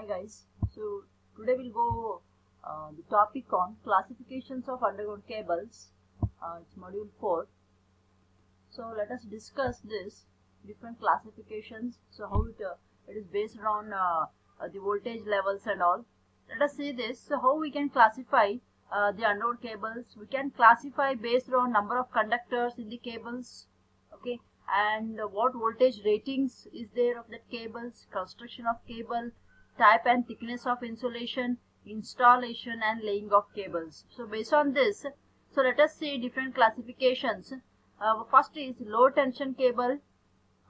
Hi guys, so today we'll go the topic on classifications of underground cables. It's module 4. So let us discuss this different classifications. So how it is based on the voltage levels and all. Let us see this. So how we can classify the underground cables? We can classify based on number of conductors in the cables. Okay, and what voltage ratings is there of the cables, construction of cable, type and thickness of insulation, installation and laying of cables. So based on this, so let us see different classifications. First is low tension cable.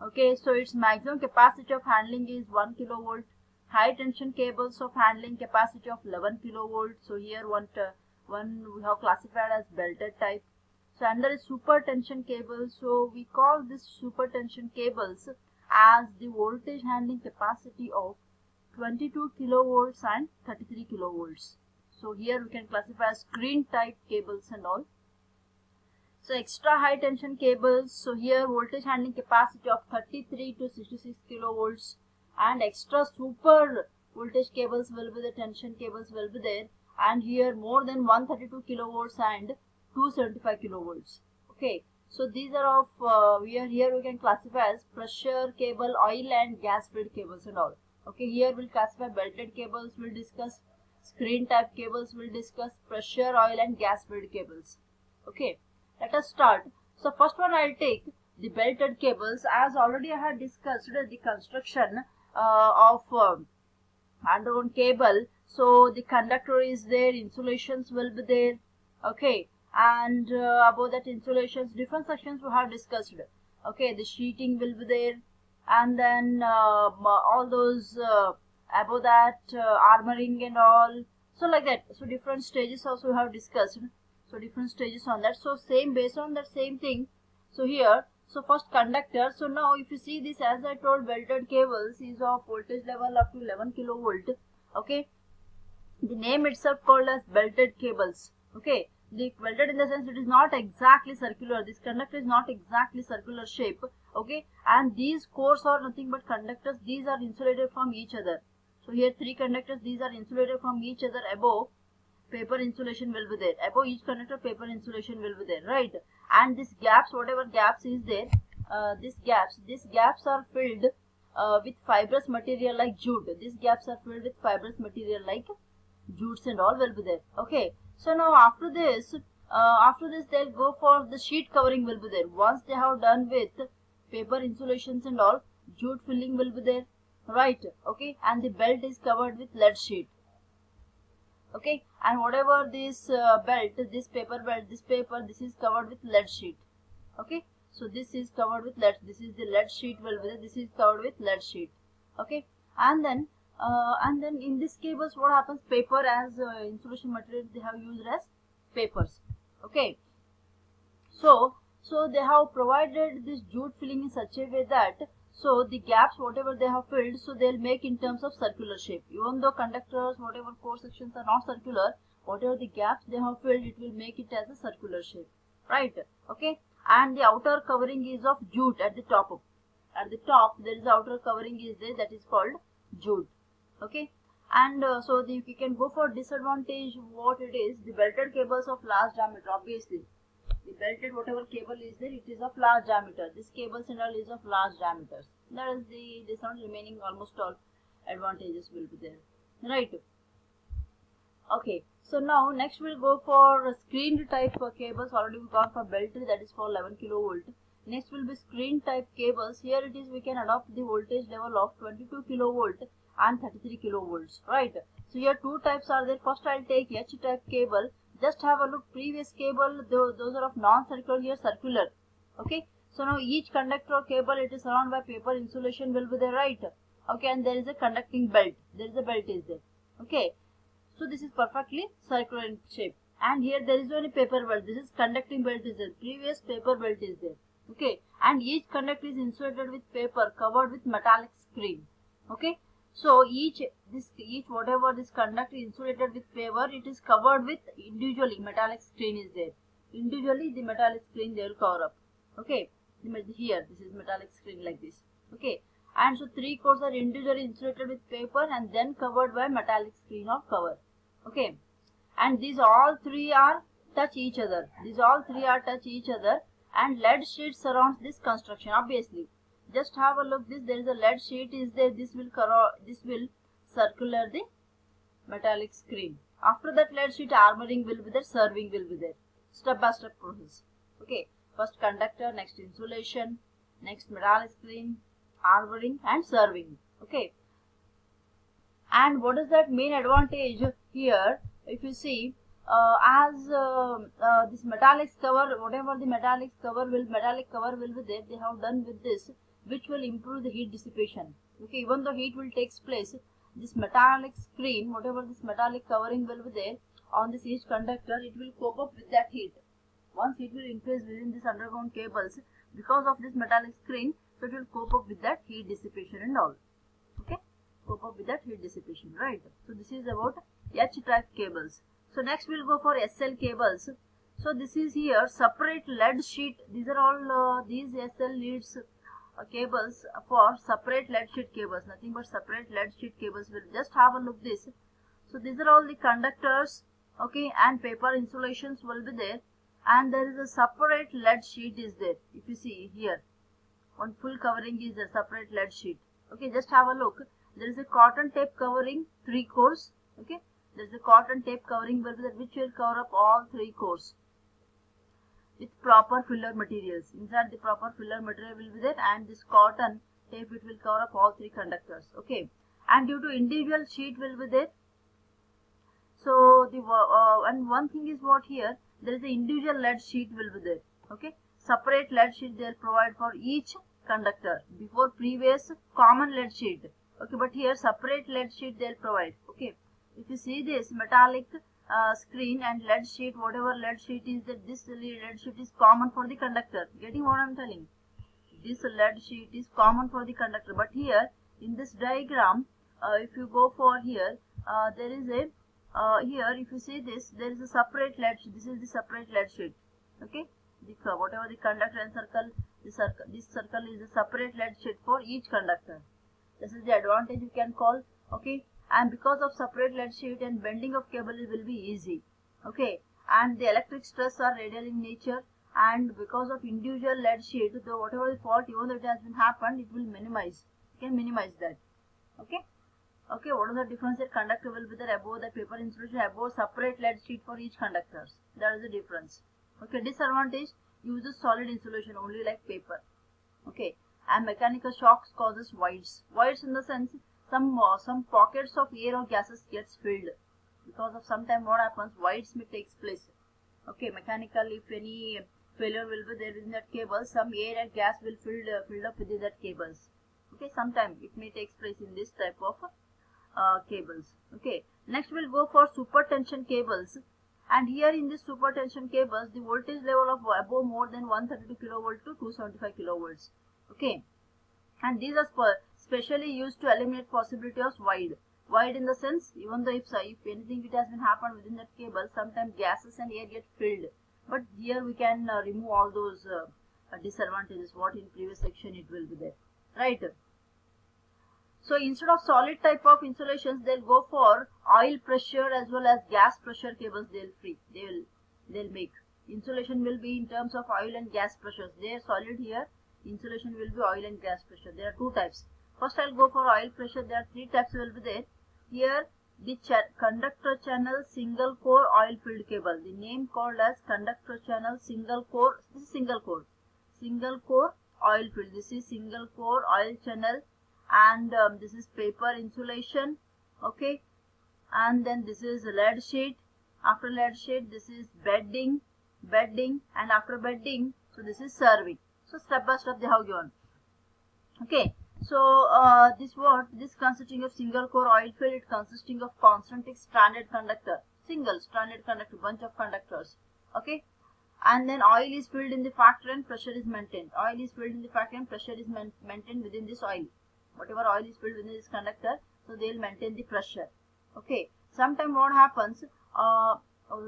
Okay, so its maximum capacity of handling is 1 kilovolt. High tension cables of handling capacity of 11 kilovolt. So here one we have classified as belted type. So under is super tension cable. So we call this super tension cables as the voltage handling capacity of 22 kilovolts and 33 kilovolts. So here we can classify as screen type cables and all. So extra high tension cables. So here voltage handling capacity of 33 to 66 kilovolts, and extra super voltage cables will be the tension cables will be there, and here more than 132 kilovolts and 275 kilovolts. Okay, so these are of here we can classify as pressure cable, oil and gas fed cables and all. Okay, here we'll classify belted cables, we'll discuss screen type cables, we'll discuss pressure, oil and gas fed cables. Okay, let us start. So first one I'll take the belted cables. As already I had discussed the construction of underground cable. So the conductor is there, insulations will be there. Okay, and above that insulations, different sections we have discussed. Okay, the sheeting will be there, and then all those above that armoring and all. So like that. So different stages also we have discussed. So different stages on that. So same based on that same thing. So here, so first conductor. So now if you see this, as I told, belted cables is of voltage level up to 11 kilovolt. Okay, the name itself called as belted cables. Okay, the belted in the sense it is not exactly circular. This conductor is not exactly circular shape. Okay, and these cores are nothing but conductors. These are insulated from each other. So here three conductors. These are insulated from each other. Above, paper insulation will be there. Above each conductor, paper insulation will be there, right? And these gaps, whatever gaps is there, these gaps are filled with fibrous material like jute. These gaps are filled with fibrous material like jutes and all will be there. Okay, so now after this they'll go for the sheet covering will be there. Once they have done with paper insulations and all, jute filling will be there, right? Okay, and the belt is covered with lead sheet. Okay, and whatever this belt, this paper belt, this is covered with lead sheet. Okay, so this is covered with lead. This is the lead sheet will be there. This is covered with lead sheet. Okay, and then in this cables what happens? Paper as insulation material they have used as papers. Okay, so they have provided this jute filling in such a way that so the gaps whatever they have filled, so they'll make in terms of circular shape. Even though conductors, whatever core sections are not circular, whatever the gaps they have filled, it will make it as a circular shape, right? Okay, and the outer covering is of jute at the top. At the top there is outer covering is there, that is called jute. Okay, and so you can go for disadvantage. What it is? The belted cables of large diameter, obviously. The belted whatever cable is there, it is of large diameter. This cable and all is of large diameters. That is the disadvantage. Remaining almost all advantages will be there, right? Okay, so now next we'll go for screened type cables. Already we gone for belted, that is for 11 kilovolt. Next will be screen type cables. Here it is we can adopt the voltage level of 22 kilovolt and 33 kilovolts, right? So here two types are there. First I'll take H type cable. Just have a look, previous cable, those are of non-circular, here circular. Okay, so now each conductor or cable, it is surrounded by paper insulation will be there, right? Okay, and there is a conducting belt. There is a belt is there. Okay, so this is perfectly circular in shape. And here there is only paper belt. This is conducting belt is there. Previous paper belt is there. Okay, and each conductor is insulated with paper covered with metallic screen. Okay, so each whatever this conductor insulated with paper, it is covered with individually metallic screen is there. Individually the metallic screen they will cover up. Okay, here this is metallic screen like this. Okay, and so 3 cores are individually insulated with paper and then covered by metallic screen or cover. Okay, and these all three are touch each other. These all three are touch each other, and lead sheet surrounds this construction. Obviously, just have a look. There is a lead sheet is there. This will circular the metallic screen. After that lead sheet, armoring will be there, serving will be there. Step by step process. Okay, first conductor, next insulation, next metallic screen, armoring and serving. Okay, and what is that main advantage here? If you see, this metallic cover, whatever the metallic cover will be there, they have done with this, which will improve the heat dissipation. Okay, even though heat will take place, this metallic screen, whatever this metallic covering will be there on this each conductor, it will cope up with that heat. Once heat will increase within this underground cables because of this metallic screen, so it will cope up with that heat dissipation and all. Okay, cope up with that heat dissipation, right? So this is about H-type cables. So next we'll go for SL cables. So this is here separate lead sheet. These are all these SL leads cables for separate lead sheet cables. Nothing but separate lead sheet cables. We'll just have a look this. So these are all the conductors. Okay, and paper insulations will be there, and there is a separate lead sheet is there. If you see here, one full covering is a separate lead sheet. Okay, just have a look. There is a cotton tape covering 3 cores. Okay, there is a cotton tape covering will be there, which will cover up all 3 cores with proper filler materials. Inside the proper filler material will be there, and this cotton tape it will cover up all 3 conductors. Okay, and due to individual sheet will be there. So the and one thing is what here, there is a individual lead sheet will be there. Okay, separate lead sheet they will provide for each conductor. Before previous common lead sheet. Okay, but here separate lead sheet they will provide. Okay, if you see this metallic screen and lead sheet, whatever lead sheet is that, this lead sheet is common for the conductor. Getting what I am telling? This lead sheet is common for the conductor, but here in this diagram, if you go for here, there is a here if you see this, there is a separate lead sheet. This is the separate lead sheet. Okay, whatever the conductor and circle, this circle is a separate lead sheet for each conductor. This is the advantage you can call. Okay, and because of separate lead sheet, and bending of cable will be easy. Okay, and the electric stress are radial in nature, and because of individual lead sheet, though whatever the fault, even though it has been happened, it will minimize. You can minimize that. Okay. Okay, what is the difference here? Conductor will be there above the paper insulation, above separate lead sheet for each conductor. That is the difference. Okay, disadvantage, uses solid insulation only like paper. Okay, and mechanical shocks causes voids. Voids in the sense, some pockets of air or gases gets filled. Because of sometime what happens, voids may takes place. Okay, mechanical, if any failure will be there within that cable, some air and gas will filled up within that cables. Okay, sometime it may takes place in this type of cables. Okay, next we'll go for super tension cables, and here in this super tension cables, the voltage level of above more than 132 kilovolt to 275 kilovolts. Okay, and these are specially used to eliminate possibility of void. Void in the sense, even though if anything it has been happened within that cable, sometimes gases and air get filled, but here we can remove all those disadvantages what in previous section it will be there, right? So instead of solid type of insulations, they'll go for oil pressure as well as gas pressure cables. They'll make. Insulation will be in terms of oil and gas pressures. They are solid here. Insulation will be oil and gas pressure. There are 2 types. First I'll go for oil pressure. There are 3 types will be there. Here the conductor channel single core oil filled cable. The name called as conductor channel single core. This is single core. Single core oil filled. This is single core oil channel. And this is paper insulation. Okay, and then this is lead sheet. After lead sheet, this is bedding, and after bedding, so this is serving. So step by step they have given. Okay, so this consisting of single core oil field, it consisting of concentric stranded conductor, single stranded conductor, bunch of conductors. Okay, and then oil is filled in the factory and pressure is maintained. Oil is filled in the factory and pressure is maintained within this oil. Whatever oil is filled within this conductor, so they will maintain the pressure. Okay, sometime what happens,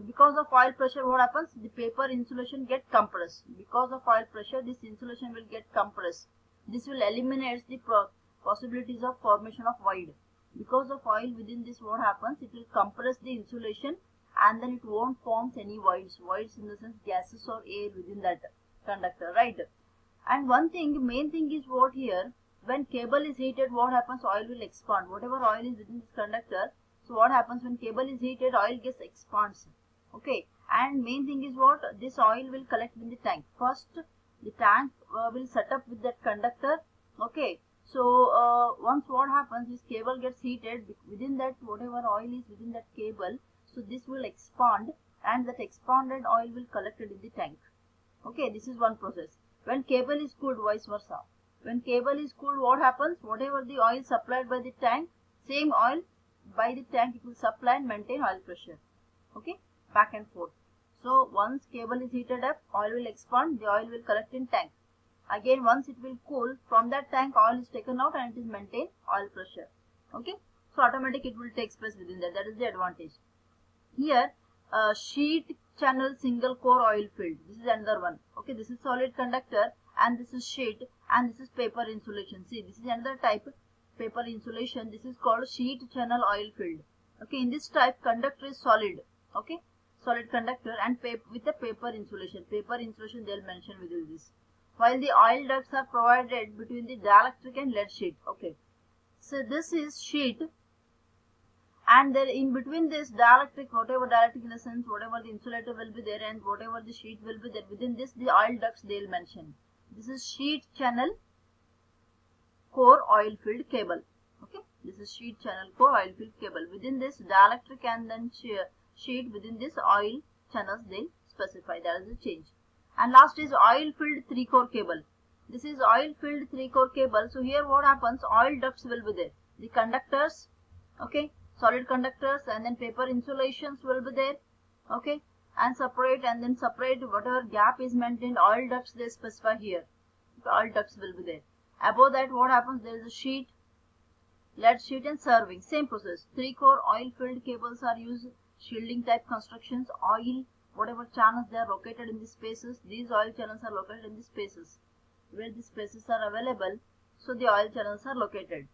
because of oil pressure, what happens, the paper insulation get compressed. Because of oil pressure, this insulation will get compressed. This will eliminate the possibilities of formation of void. Because of oil within this, what happens, it will compress the insulation and then it won't form any voids. Voids in the sense gases or air within that conductor, right? And one thing, main thing is what here, when cable is heated, what happens, oil will expand. Whatever oil is within this conductor, so what happens when cable is heated, oil gets expands. Okay, and main thing is what, this oil will collect in the tank. First the tank will set up with that conductor. Okay, so once what happens, this cable gets heated, within that whatever oil is within that cable, so this will expand and that expanded oil will collect it in the tank. Okay, this is one process. When cable is cooled, vice versa. When cable is cooled, what happens, whatever the oil supplied by the tank, same oil by the tank it will supply and maintain oil pressure. Okay, back and forth. So once cable is heated up, oil will expand, the oil will collect in tank. Again, once it will cool, from that tank oil is taken out and it is maintained oil pressure. Okay, so automatic it will take place within that. That is the advantage. Here, sheet channel single core oil filled. This is another one. Okay, this is solid conductor and this is sheet and this is paper insulation. See, this is another type paper insulation. This is called sheet channel oil filled. Okay, in this type conductor is solid. Okay, solid conductor and with a paper insulation. Paper insulation they will mention within this. While the oil ducts are provided between the dielectric and lead sheet. Okay, so this is sheet and there in between this dielectric, whatever dielectric in the sense, whatever the insulator will be there and whatever the sheet will be there, within this the oil ducts they will mention. This is sheet channel core oil filled cable. Okay, this is sheet channel core oil filled cable. Within this dielectric and then sheet, within this oil channels they specify. That is the change. And last is oil filled 3-core cable. This is oil filled 3-core cable. So here what happens, oil ducts will be there. The conductors, okay, solid conductors and then paper insulations will be there. Okay, and separate whatever gap is maintained, oil ducts they specify here. The oil ducts will be there. Above that what happens, there is a sheet, lead sheet and serving. Same process. 3-core oil filled cables are used. Shielding type constructions, oil, whatever channels they are located in the spaces, these oil channels are located in the spaces where the spaces are available, so the oil channels are located.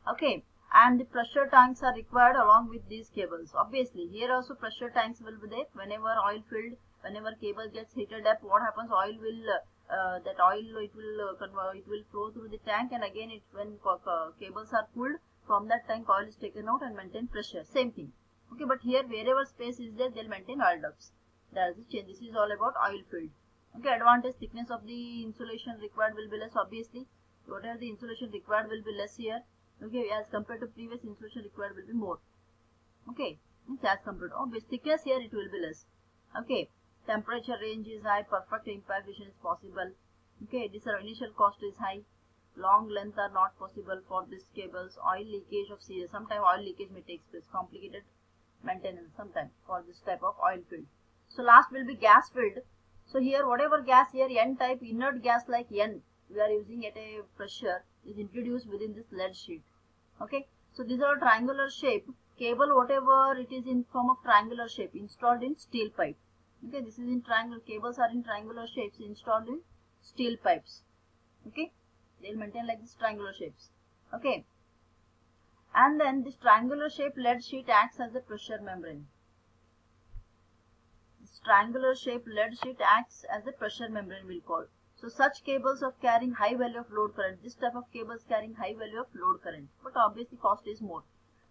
Okay, and the pressure tanks are required along with these cables. Obviously here also pressure tanks will be there. Whenever oil filled, whenever cable gets heated up, what happens, oil will it will flow through the tank, and again when cables are cooled, from that tank oil is taken out and maintain pressure. Same thing. Okay, but here wherever space is there, they'll maintain oil ducts. That is the change. This is all about oil filled. Okay, advantage, thickness of the insulation required will be less. Obviously, whatever the insulation required will be less here. Okay, as compared to previous, insulation required will be more. Okay, as compared to obvious thickness, here it will be less. Okay, temperature range is high, perfect impregation is possible. Okay, this initial cost is high. Long length are not possible for these cables. Oil leakage of serious. Sometimes oil leakage may take place. Complicated maintenance sometimes for this type of oil filled. So last will be gas filled. So here whatever gas here, N type inert gas like N we are using at a pressure is introduced within this lead sheet. Okay, so these are triangular shape cable, whatever it is in form of triangular shape, installed in steel pipe. Okay, this is in triangle, cables are in triangular shapes installed in steel pipes. Okay, they will maintain like this triangular shapes. Okay, and then this triangular shaped lead sheet acts as a pressure membrane. This triangular shaped lead sheet acts as a pressure membrane we'll call. So such cables of carrying high value of load current, this type of cables carrying high value of load current, but obviously cost is more.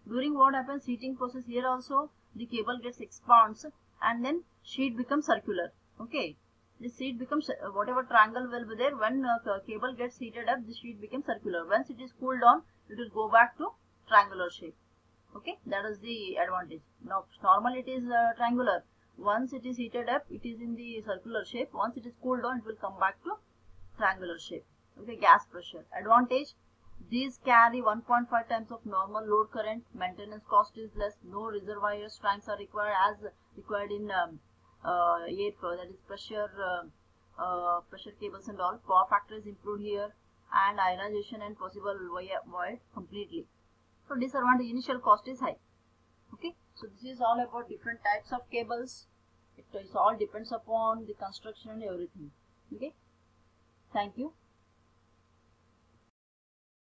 During what happens, heating process, here also the cable gets expands and then sheet becomes circular. Okay, this sheet becomes, whatever triangle will be there, when cable gets heated up, the sheet becomes circular. Once it is cooled down, it will go back to triangular shape. Okay, that is the advantage. Now normally it is triangular. Once it is heated up, it is in the circular shape. Once it is cooled down, it will come back to triangular shape. Okay, gas pressure. Advantage, these carry 1.5 times of normal load current. Maintenance cost is less. No reservoir tanks are required as required in air flow, that is pressure cables and all. Power factor is improved here, and ionization and possible void completely. So disadvantage, initial cost is high. Okay, so this is all about different types of cables. It all depends upon the construction and everything. Okay, thank you.